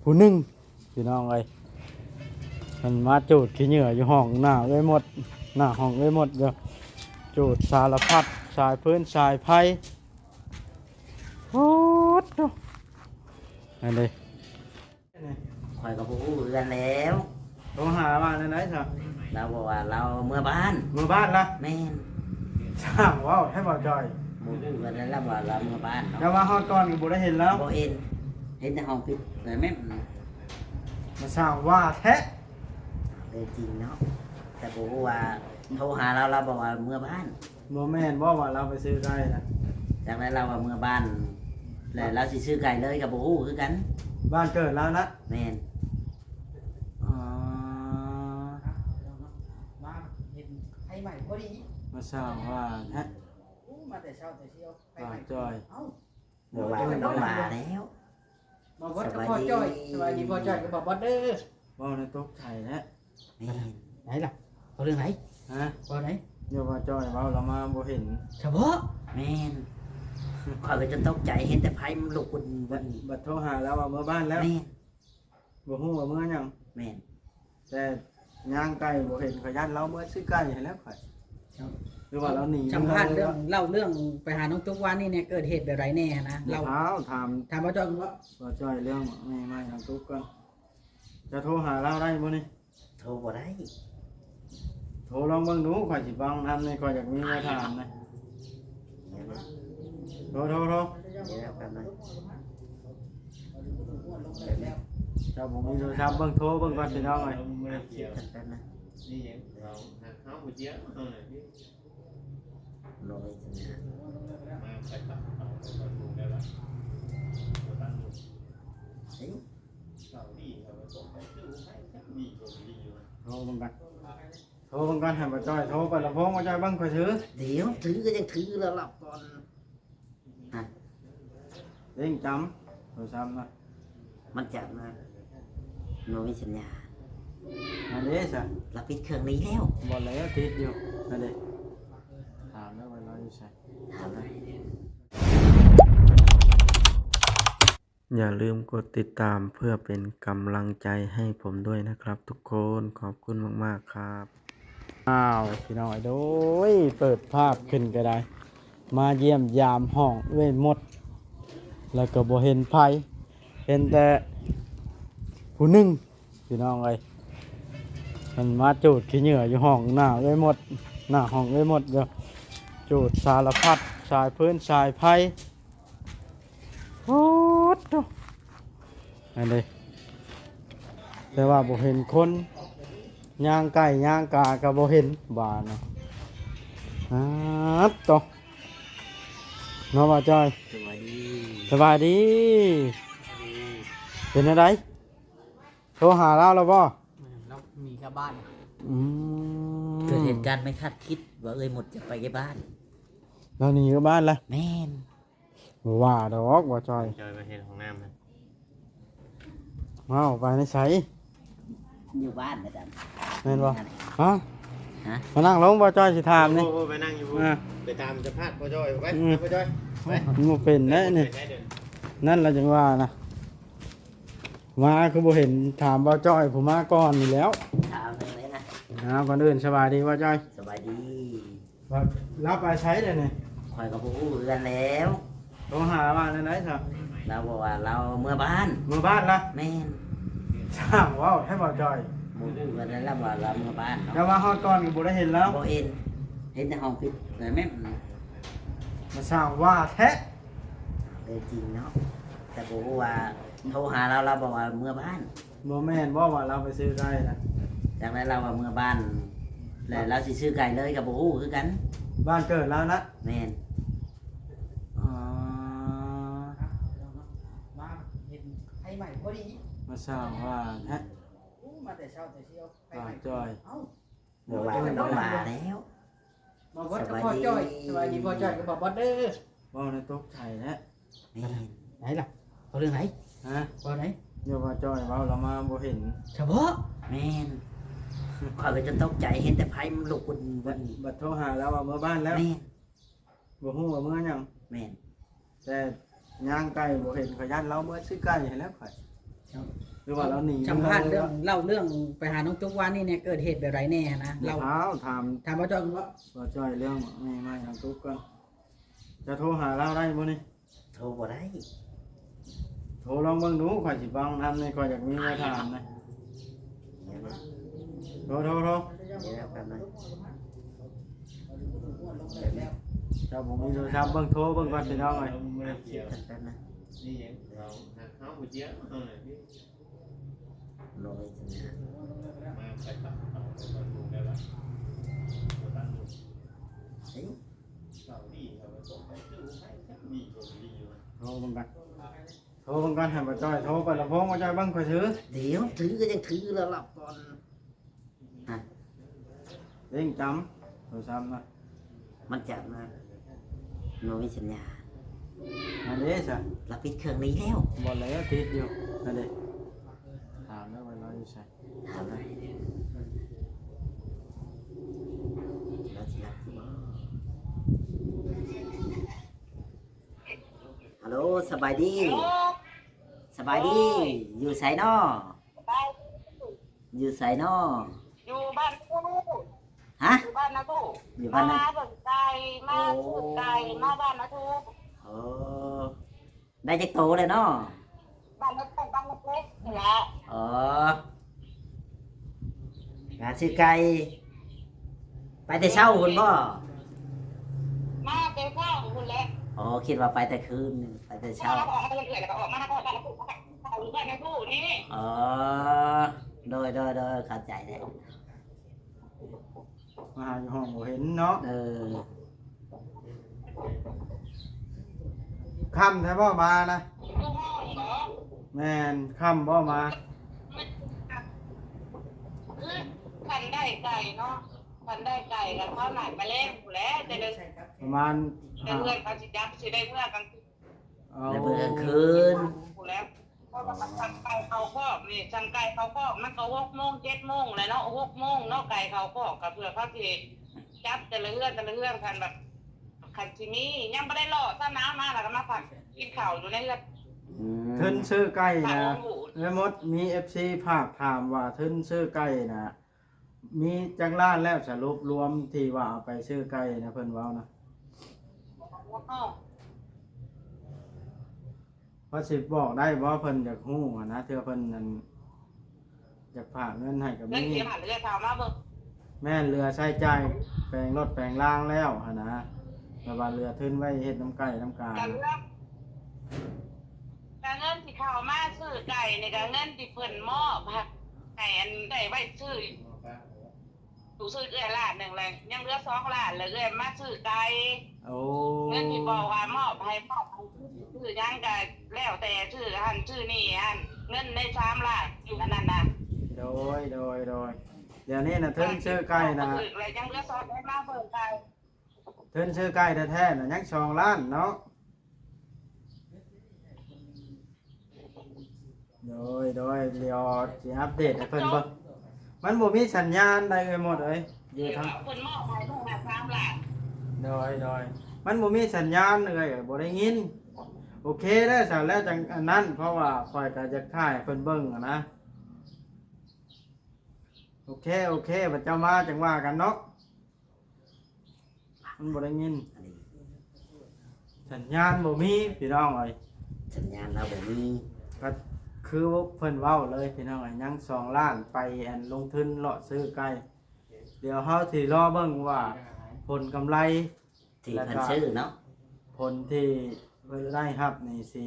ผู้หนึงพี่น้องเอ้ยมันมาจูดขี้เหงื่ออยู่ห้องหน้าเลยหมดหน้าห้องเลยหมดเด้อจูดสารพัดสายพื้นสายไผ่โคตรเนาะอันนี้ คอยกับผู้เรือนแล้ว โทรหาว่าไหนๆซะ เราบอกว่าเราเมื่อบ้าน มือบ้านละ แม่น สร้างว้าวให้บ่จอย หมู่เรือนแล้วเราว่าเราเมื่อบ้าน แต่ เนาะ ว่าเฮาก่อนก็บ่ได้เห็นแล้ว บ่เห็นแต่ห้องปิดแต่แม่น มาสร้างว่าแท้ เลยจริงเนาะแต่ผู้ว่าโทรหาเราบอกว่าเมื่อบ้าน บ่แม่นบ่ว่าเราไปซื้อไก่นะ จากนั้นเราว่าเมื่อบ้านแล้วเราสิซื้อไก่เลยกับผู้คือกัน บ้านเกิดแล้วนะ แม่น อ๋อ มาเห็นไอ้ใหม่พอดี มาสร้างว่าแท้ อู้มาแต่เช้าแต่เที่ยวไอ้ ว่า ใหม่ จอย เอ้า เมื่อวานเรามาแล้ว บอกว่ากับพ่อจ้อยสบายดีพ่อจ้อยก็บอกบอสเด้อ บ่ในตกไทยแท้ แม่น ไหนล่ะเอาเรื่องไหน ฮะ บอไหน เดี๋ยวว่าจอยเว้าเรามาบ่เห็น เฉพาะ แม่นคอยก็จะตกใจเห็นแต่ไพ่มันลุกวุ่น บัดโทรหาแล้วว่าเมื่อบ้านแล้ว แม่น บ่ฮู้ว่าเมื่อหยัง แม่น แต่ย่างไก่บ่เห็นขยันเราเมื่อซื้อไก่ให้แล้วข่อยหรือว่าเราหนี สัมภาษณ์เรื่องเล่าเรื่องไปหาน้องตุ๊กวันนี่เนี่ยเกิดเหตุแบบไรแน่นะ เรา เรา เท้าถาม ถามพ่อจ้อยว่า ว่าจอยเรื่องไม่ทางทุกข์ก่อนจะโทรหาเราได้บ่นี่ โทรบ่ได้ โทรลองเบิ่งดูข่อยสิฟังนำนี่ข่อยอยากมีมาถามนะโทร เดี๋ยวแล้วกันนะ เจ้าผมมีโทรศัพท์เบิ่งโทรเบิ่งก่อนพี่น้องเอ้ย คิดกันแป๊บนะ นี่ยังเราหักเขาหมดเยอะเอาหน่อยพี่ โรยจังนะ มาไปตัดเอาไปดูได้ละเราตั้ง เฮ้ย เราดีเราไปส่งไปดูให้ดีกว่าดีอยู่ โทรเบิ่งก่อนโทรเบิ่งก่อนให้บ่จอยโทรไปลำโพงบ่จอยเบิ่งข่อยถือ เดี๋ยวถือก็ยังถือแล้วหลับก่อน เร่งจำโทรศัพท์นะ มันจับมาโนมีสัญญาณ อันนี้ซะ เราปิดเครื่องนี้แล้ว บ่แล้วติดอยู่นั่นดิถามแล้วว่าเราอยู่ไส ถามเลย อย่าลืมกดติดตามเพื่อเป็นกำลังใจให้ผมด้วยนะครับทุกคนขอบคุณมากๆครับ อ้าวพี่น้องโดยเปิดภาพขึ้นก็ได้ มาเยี่ยมยามห้องเว้นหมด แล้วก็บ่เห็นไผเห็นแต่ผู้หนึงพี่น้องเอ้ยมันมาจูดขี้เหงื่ออยู่ห้องหน้าเลยหมดหน้าห้องเลยหมดเด้อจูดสารพัดสายพื้นสายไผ่โคตรเนาะอันนี้แต่ว่าบ่เห็นคนย่างไก่ย่างกาก็บ่เห็นบาเนาะต่อเนาะว่าจ้อย สวัสดี สบายดี เป็นอะไรโทรหาเราแล้วบ่ เรามีกับบ้าน อืม เกิดเหตุการณ์ไม่คาดคิดว่าหมดจะไปที่บ้าน เราหนีกับบ้านแล้ว แม่น ว่าดอกว่าจอย จอยมาเห็นของน้ำนะ ว้าวไปในใส อยู่บ้านนะจ๊ะ แม่นบ่ฮะ ฮะ มานั่งลงบ่จอยสิถามนี่ โอ้ไปนั่งอยู่ อ่ะ ไปตามจะพลาดพ่อจอยไปพ่อจอยไป มันบ่เป็นแน่นี่ ได้เดิน นั่นเราจังว่านะมาคือบ่เห็นถามบ่จอยผมมาก่อนนี่แล้ว ถามเลยนะ ก่อนอื่นสบายดีว่าจอย สบายดี ว่ารับไปใช้เลยนี่ คอยกับผู้เรือนแล้ว โทรหาว่าไหนๆซะ เราบอกว่าเราเมื่อบ้าน มือบ้านละ แม่น สร้างว้าวให้บ่จอย หมู่เรือนแล้วว่าเราเมื่อบ้าน แต่ เนาะ ว่าเฮาก่อนก็บ่ได้เห็นแล้ว บ่เห็นแต่ห้องปิดแต่แม่น มาสร้างว่าแท้ เลยจริงเนาะแต่ผู้ว่าโทรหาเราบอกว่าเมื่อบ้าน บ่แม่นบ่ว่าเราไปซื้อไก่นะ จากนั้นเราว่าเมื่อบ้านแล้วเราสิซื้อไก่เลยกับผู้คือกัน บ้านเกิดแล้วนะ แม่น อ๋อ มาเห็นไอ้ใหม่พอดี มาสร้างว่าแท้ อู้มาแต่เช้าแต่เที่ยวไอ้ให ว่า ม่ จอย เอ้า เมื่อวานเรามาแล้ว บอกว่ากับพ่อจ้อยสบายดีพ่อจ้อยก็บอกบอสเด้อ ว่าในตกไทยแท้ แม่น ไหนล่ะเอาเรื่องไหน ฮะ บอไหน เดี๋ยวว่าจอยเว้าเรามาบ่เห็น เฉพาะ แม่นคอยก็จะตกใจเห็นแต่ไพ่มันลุกวุ่น บัดโทรหาแล้วว่าเมื่อบ้านแล้ว แม่น บ่ฮู้ว่าเมื่อหยัง แม่น แต่ย่างไก่บ่เห็นขยันเราเมื่อซื้อไก่ให้แล้วข่อย หรือว่าเราหนี สัมภาษณ์เรื่องเล่าเรื่องไปหาน้องตุ๊กว่านี่เนี่ยเกิดเหตุแบบไรแน่นะ เรา เรา เท้าถาม ถามว่าจอยว่า ว่าจ้อยเรื่องไม่ทางตุ๊กก่อนจะโทรหาเราได้บ่นี่ โทรบ่ได้ โทรลองเบิ่งดูข่อยสิบังทันนี่ข่อยอยากมีมาถามนะ เดี๋ยวนะ โทร เดี๋ยวนะแป๊บนึง เจ้าผมมีโทรศัพท์เบิ่งโทรเบิ่งก่อนพี่น้องเอ้ย แป๊บนึง นี่ยังเราเอาหัวเจี๊ยบนี่ โรยสัญญาณ มาไปตัดเอาไปดูได้ละตั้ง เฮ้ย เสาดีเขาไปส่งไปซื้อให้สักดีกว่าดีอยู่ โทรเบิ่งกันโทรเบิ่งก่อนให้บ่จ้อยโทรไปลำโพงบ่จ้อยเบิ่งข่อยถือ เดี๋ยวถือก็ยังถือแล้วหลับก่อน เร่งจำโทรศัพท์นะ มันจะมาโน้ยสัญญาณ อันนี้ซะ เราปิดเครื่องนี้แล้ว บ่แล้วติดอยู่นั่นเด้ถามแล้วว่าเราอยู่ไส ถามเลยเราจะรับบ่ฮัลโหลสบายดี สบายดี อยู่ไสนออยู่ไสนอ อยู่บ้านตู้ ฮะ อยู่บ้านนะตู้ อยู่บ้านนะ มาเบิ่งไก่มาสูดไก่มาบ้านนะตู้ โอ้ได้จักโตเลยเนาะ บ้านเล็กบ้านเล็กนี่แหละ อ๋องานซื้อไก่ไปแต่เช้าคุณพ่อ มาเจ้าข้าวคุณแหละ อ๋อคิดว่าไปแต่คืนไปแต่เช้า ออกมาเรื่อยๆแล้วก็ออกมาบ้านนะตู้เขาอยู่บ้านนะตู้นี่ อ๋อโดยเข้าใจแล้ว มาหาอยู่ห้องบ่เห็นเนาะ ค่ำแท้บ่มานะ ตู้ห้องเหรอ แม่นค่ำบ่มา คือคันได้ไก่เนาะคันได้ไก่กันเท่าไหร่มาเล่นกูแล้วจะได้ ประมาณ เพื่อนเขาสิจับสิได้เมื่อกัน เอา ในเมื่อกลางคืน กูแล้วเพราะว่าทำไก่เขาคอกนี่ทำไก่เขาคอกมันก็6 โมง 7 โมงเลยเนาะ6 โมงเนาะไก่เขาคอกกับเพื่อเขาสิจับแต่ละเรื่องคันแบบคันที่นี่ยังไม่ได้รอถ้าน้ำมาแล้วก็มาผักกินข้าวอยู่ในเรือน เทินซื้อไก่ ผัก นะ หมู แม่มดมี FC ภาคถามว่าเทินซื้อไก่นะมีจักล้านแล้วสรุปรวมที่ว่าเอาไปซื้อไก่นะเพิ่นเว้านะเพราะสิบอกได้บ่เพิ่นอยากฮู้อะนะเทื่อเพิ่นนั่นอยากฝากเงินให้กับ เงิน มี เสียผ่านเรือข่าวมาเบิ่ง แม่นเรือใช้จ่ายแปลงรถแปลงล่างแล้วหั่นนะแล้วว่าเรือทึนไว้เฮ็ดน้ำไก่น้ำกา แต่เรื่องแต่เงินที่ข่าวมาซื้อไก่ในการเงินที่เพิ่นมอบไก่อันได้ไว้ซื้อถูซื้อเอื้อล้านหนึ่งเลยยังเหลือ2 ล้านเลยเอื้อมาซื้อไก่ โอ้ เงินที่บอกว่ามอบให้ซื้อยังก็แล้วแต่ซื้อหันซื้อนี่หันเงินใน3 ล้านอยู่อันนั้นนะ โดยเดี๋ยวนี้นะเทินซื้อไก่นะ เลยยังเหลือ2 ล้านมาเบิ่งไก่ เทินซื้อไก่แท้ๆนะยัง2 ล้านเนาะโดยเดี๋ยวสิอัปเดตให้เพิ่นเบิ่งมันบ่มีสัญญาณใดเลยหมดเอ้ยอยู่ทาง เพิ่นมอบให้ลูกน่ะ3 ล้าน โดยมันบ่มีสัญญาณเลยบ่ได้ยินโอเคเด้อสั่นแล้วจังอันนั้นเพราะว่าข่อยก็จะถ่ายให้เพิ่นเบิ่งอะนะโอเคบัดเจ้ามาจังว่ากันเนาะมันบ่ได้ยิน อันนี้ สัญญาณบ่มีพี่น้องเอ้ย สัญญาณเราบ่มี ก็คือเพิ่นเว้าเลยพี่น้องเอ้ยยัง2 ล้านไปอันลงทุนเลาะซื้อไก่เดี๋ยวเฮาสิรอเบิ่งว่าผลกำไร ที่เพิ่นซื้อเนาะ ผลที่เพิ่นได้รับนี่สิ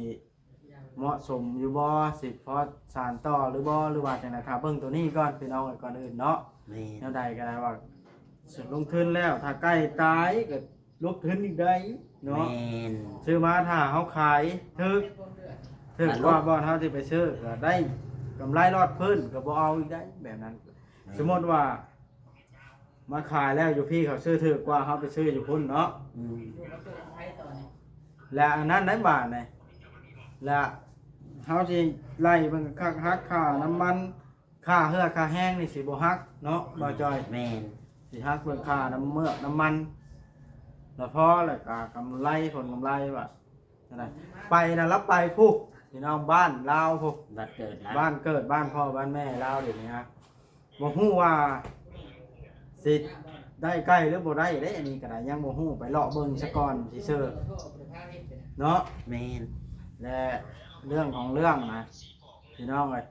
เหมาะสมอยู่บ่สิพอสานต่อหรือบ่หรือว่าจังได๋ครับเบิ่งตัวนี้ก่อนพี่น้องเอ้ยก่อนอื่นเนาะ แม่ แนวใดก็ได้ว่าสิลงทุนแล้วถ้าใกล้ตายก็ลงทุนอีกได้เนาะ แม่น ซื้อมาถ้าเฮาขายถึกกว่าบ่เฮาสิไปซื้อก็ได้กำไรรอดพื้นก็บ่เอาอีกได้แบบนั้น สมมติว่ามาขายแล้วอยู่พี่เขาซื้อถึกกว่าเฮาไปซื้ออยู่พุ่นเนาะ อืม และอันนั้นได้บาทนี่และเฮาสิไล่เบิ่งคักฮักค่าน้ำมันค่าเหือค่าแห้งนี่สิบ่ฮักเนาะบ่จอย แม่น สิฮักเบิ่งค่าน้ำเมือกน้ำมันแล้วพอแล้วก็กำไรผลกำไรว่าจังได๋ไปน่ะรับไปพุก พี่น้องบ้านลาวพวก บัดเกิดแล้ว บ้านเกิดบ้านพ่อบ้านแม่ลาวเดี๋ยวนี้ฮะบ่ฮู้ว่าสิได้ใกล้หรือบ่ได้เด้อันนี้ก็ได้ยังบ่ฮู้ไปเลาะเบิ่งซะก่อนสิเชื่อเนาะ แม่น และเรื่องของเรื่องนะพี่น้องเอ้ย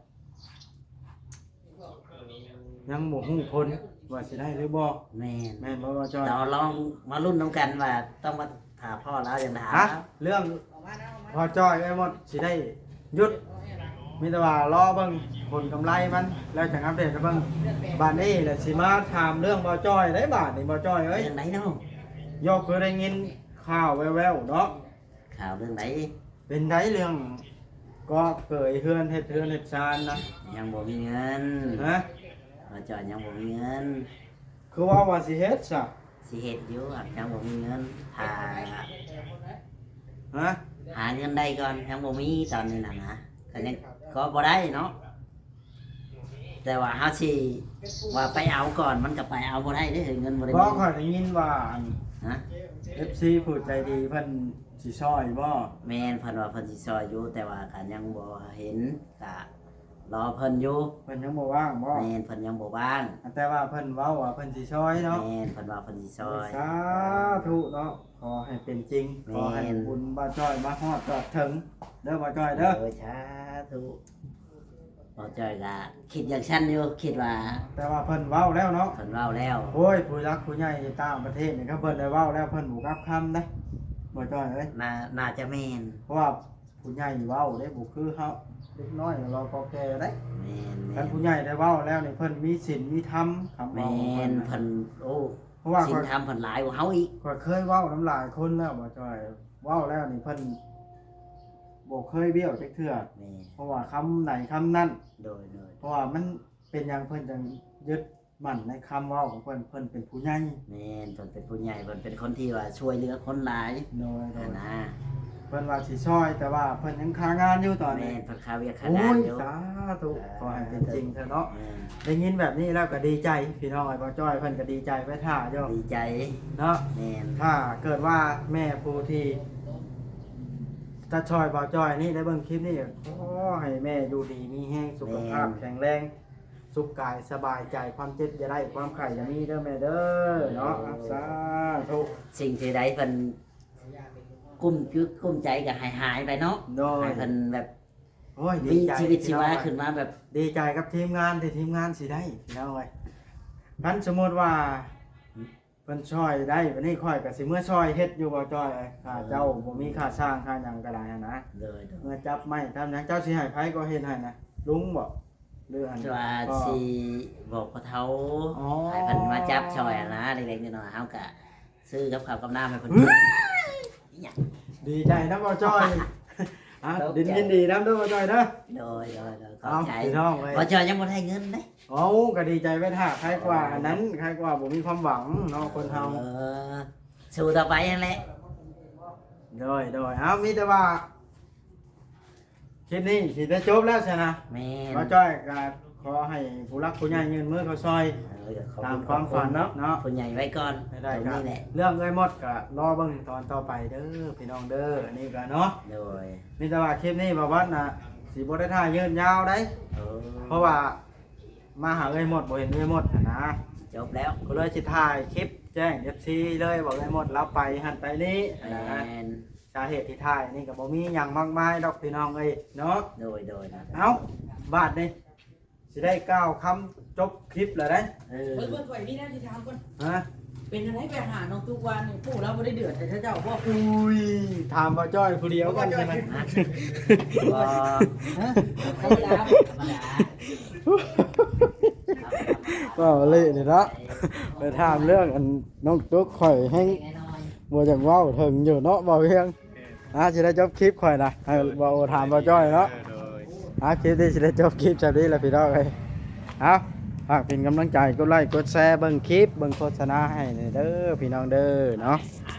ยังบ่ฮู้ผลว่าสิได้หรือบ่ แม่น แม่นบ่ว่าจอย เราลองมาลุ้นน้ำกันว่าต้องมาถามพ่อแล้วอย่างถาม ฮะ แล้ว เรื่องพอจอยไอ้หมดสิได้หยุดมีแต่ว่ารอเบิ่งผลกำไรมันแล้วจะอัปเดตให้เบิ่งบาดนี้แหละสิมาถามเรื่องบ่จอยได้บาดนี่บ่จอยเอ้ย เรื่องไหนเนาะ ยกเคยได้ยินข่าวแว่วๆเนาะ ข่าวเรื่องไหน เป็นได้เรื่องก็เกิดเฮือนเฮ็ดชานนะ ยังบ่มีเงิน ฮะ มาจอดยังบ่มีเงิน คือว่าสิเฮ็ดซะ สิเฮ็ดอยู่อะยังบ่มีเงินหา ฮะ หาเงินได้ก่อนยังบ่มีตอนนี้น่ะนะก็ยังก็บ่ได้เนาะแต่ว่าเฮาสิว่าไปเอาก่อนมันก็ไปเอาบ่ได้เด้อเงินบ่ได้ บ่ มี ค่อยได้ยินว่าอัน ฮะ FC ผู้ใจดีเพิ่นสิช่วยบ่ แม่นเพิ่นว่าเพิ่นสิซอยอยู่แต่ว่าก็ยังบ่เห็นก็รอเพิ่นอยู่ เพิ่นยังบ่ว่างบ่ แม่นเพิ่นยังบ่ว่าง แต่ว่าเพิ่นเว้าว่าเพิ่นสิช่วยเนาะ แม่นเพิ่นว่าเพิ่นสิซอย สาธุเนาะขอให้เป็นจริง แม่น ขอให้บุญบ่จ้อยมาฮอดจอดถึงเด้อบ่จ้อยเด้อ โอ้ยสาธุบ่จ้อยก็คิดอย่างฉันอยู่คิดว่า แต่ว่าเพิ่นเว้าแล้วเนาะ เพิ่นเว้าแล้ว โอ้ยผู้รักผู้ใหญ่ต่างประเทศนี่ก็เพิ่นได้เว้าแล้วเพิ่นบ่กลับคำเด้บ่จ้อยเอ้ย น่าจะแม่น เพราะว่าผู้ใหญ่เว้าเด้บ่คือเฮาเด็กน้อยเราก็แก่เด้ แม่น คันผู้ใหญ่ได้เว้าแล้วนี่เพิ่นมีศีลมีธรรมคำ แม่ เว้าของเพิ่ น น เพิ่นโอ้ เพราะว่า สิ ข้อน ย ทำเพิ่นหลายกว่าเฮาอีก ข้อยเคยเว้าน้ำลายคนแล้วบ่จ้อยเว้าแล้วนี่เพิ่นบ่เคยเบี้ยวจักเทื่อ แม่น เพราะว่าคำไหนคำนั้น โดย เพราะว่ามันเป็นอย่างเพิ่นจังยึดมั่นในคำเว้าของเพิ่นเป็นผู้ใหญ่ แม่นเพิ่นเป็นผู้ใหญ่เพิ่นเป็นคนที่ว่าช่วยเหลือคนหลาย โดย นะ เพิ่นว่าสิช่วยแต่ว่าเพิ่นยังค้างานอยู่ตอน แม่ นี้ นเพิ่นคาเวียกคา โอ้ ดาน ย อยู่ สาธุขอให้เป็นจริงเถอะเนาะ แม่น ได้ยินแบบนี้แล้วก็ดีใจพี่น้องไอ้บ่จ้อยเพิ่นก็ดีใจไปท่าอยู่ ดีใจ เนาะ แม่น ถ้าเกิดว่าแม่ผู้ที่จะช่วยบ่จ้อยนี่ได้เบิ่งคลิปนี้ขอให้แม่อยู่ดีมีแรงสุขภาพแข็งแรงสุขกายสบายใจความเจ็บอย่าได้ความไข้อย่ามีเด้อแม่เด้อเนาะสาธุ สิ่งที่ใดเพิ่นกุ้มใจก็หายไปเนาะ โดย ให้เพิ่นแบบ โอ้ยดี มี ใจ ชีวิตชีวาขึ้นมาแบบ ดีใจกับทีมงานที่ทีมงานสิได้พี่น้องเอ้ยคันสมมุติว่าเพิ่นช่วยได้วันนี้ค่อยก็สิเมื่อช่วยเฮ็ดอยู่บ่จ้อยเอ้ยค่าเจ้าบ่มีค่าสร้างค่าหยังก็ได้นะ เลย เมื่อจับไม้ทำหยังเจ้าสิให้ไผก็เฮ็ดให้นะลุงบ่หรืออัน ว่า ก็ สิบอกพ่อเฒ่า อ๋อ ให้เพิ่นมาจับช่อยอะนะเล็กๆน้อยๆเฮาก็ซื้อกับข้าวกับน้ำให้เพิ่น ดีใจนะบ่จ้อย อ่ะ ตกใจ ยินดีนํเด้อบ่จ้อยเด้อ โดยขอ เอา บใจ พี่น้องเอ้ย บ่จอยยังบ่ได้เงินเด้ เอาก็ดีใจไว้ท่าใครกว่าอันนั้นใครกว่าบ่มีความหวังเนาะคนเฮา อสู้ต่อไปนั่นแหละ โดยเอามีแต่ว่าคลิปนี้สิได้จบแล้วใช่นะ แม่น ขอจ้อยก็ขอให้ผู้รักผู้ใหญ่ยืนมือเขาซอย ขอบ ตาม ณ ความฝันเนาะ ผู้ใหญ่ไว้ก่อน ไม่ได้ ตรง ครับ นี้แหละ เรื่องเอ้ยหมดก็รอเบิ่งตอนต่อไปเด้อพี่น้องเด้ออันนี้ก็เนาะ โดย มีแต่ว่าคลิปนี้บ่ว่าน่ะสิบ่ได้ท่ายืนยาวได้ เพราะว่ามาหาเอ้ยหมดบ่เห็นเอ้ยหมดน่ะนะ จบแล้ว ก็เลยสิถ่ายคลิปแจ้ง FC เลยบอกเอ้ยหมดรับไปหันไปนี้ แม นะ น สาเหตุที่ถ่ายนี่ก็บ่มีหยังมากมายดอกพี่น้องเอ้ยเนาะ โดยนะ เอ้าบาทนี่สิได้ก้าวคำจบคลิปแล้วได้ เออ เพิ่นข่อยนี่นะที่ถามก่อน ฮะ เป็นอะไรไปหาน้องทุกวันนี่ปู่เราบ่ได้เดือดแต่เจ้าบ่ อุ้ยถามบ่จ้อยผู้เดียวกันใช่ไหม บ่ ธรรมดา ธรรมดา ก็เละนี่เนาะไปถามเรื่องอันน้องตุ๊กข่อยแห้งบ่จักเว้าถึงอยู่เนาะบ่เพียงสิได้จบคลิปข่อยนะให้บ่ถามบ่จ้อยเนาะ โดย คลิปนี้สิได้จบคลิปจับนี้แล้วพี่น้องเอ้ยเอาฝากเป็นกำลังใจกดไลค์กดแชร์เบิ่งคลิปเบิ่งโฆษณาให้หน่อยเด้อพี่น้องเด้อเนาะ หา